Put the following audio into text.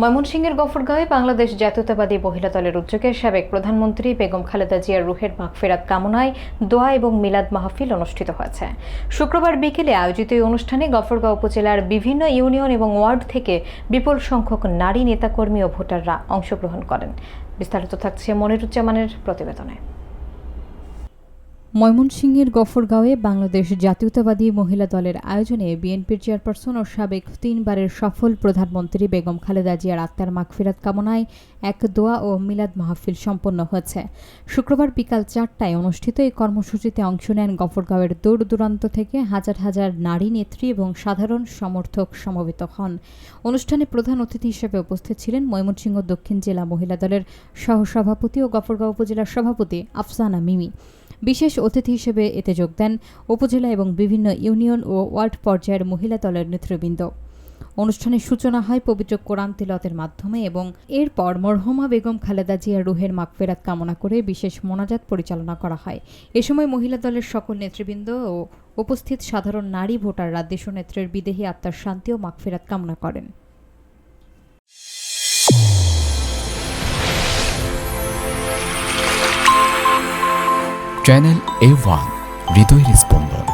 ময়মনসিংহের গফরগাঁওয়ে বাংলাদেশ জাতীয়তাবাদী মহিলা দলের উদ্যোগে সাবেক প্রধানমন্ত্রী বেগম খালেদা জিয়ার রুহের মাগফিরাত কামনায় দোয়া এবং মিলাদ মাহফিল অনুষ্ঠিত হয়েছে। শুক্রবার বিকেলে আয়োজিত এই অনুষ্ঠানে গফরগাঁও উপজেলার বিভিন্ন ইউনিয়ন এবং ওয়ার্ড থেকে বিপুল সংখ্যক নারী নেতাকর্মী ও ভোটাররা অংশগ্রহণ করেন। বিস্তারিত থাকছে মনিরুজ্জামানের প্রতিবেদনে। ময়মনসিংহের গফরগাঁওয়ে বাংলাদেশ জাতীয়তাবাদী মহিলা দলের আয়োজনে বিএনপির চেয়ারপারসন ও সাবেক 3 বারের সফল প্রধানমন্ত্রী বেগম খালেদা জিয়ার আত্মার মাগফিরাত কামনায় এক দোয়া ও মিলাদ মাহফিল সম্পন্ন হয়েছে। শুক্রবার বিকাল 4টায় অনুষ্ঠিত এই কর্মসূচিতে অংশ নেন গফরগাঁওয়ের দূর দূরান্ত থেকে হাজার হাজার নারী নেত্রী এবং সাধারণ সমর্থক সমবেত হন। অনুষ্ঠানে প্রধান অতিথি হিসেবে উপস্থিত ছিলেন ময়মনসিংহ দক্ষিণ জেলা মহিলা দলের সহসভাপতি ও গফরগাঁও উপজেলার সভাপতি আফসানা মিমি। বিশেষ অতিথি হিসেবে এতে যোগ দেন উপজেলা এবং বিভিন্ন ইউনিয়ন ও ওয়ার্ড পর্যায়ের মহিলা দলের নেতৃবৃন্দ। অনুষ্ঠানের সূচনা হয় পবিত্র কোরআন তিলাওয়াতের মাধ্যমে এবং এরপর মরহুমা বেগম খালেদা জিয়ার রুহের মাগফিরাত কামনা করে বিশেষ মোনাজাত পরিচালনা করা হয়। এ সময় মহিলা দলের সকল নেতৃবৃন্দ ও উপস্থিত সাধারণ নারী ভোটাররা দেশনেত্রীর বিদেহী আত্মার শান্তি ও মাগফিরাত কামনা করেন। চ্যানেল A1 হৃদয়ের স্পন্দন।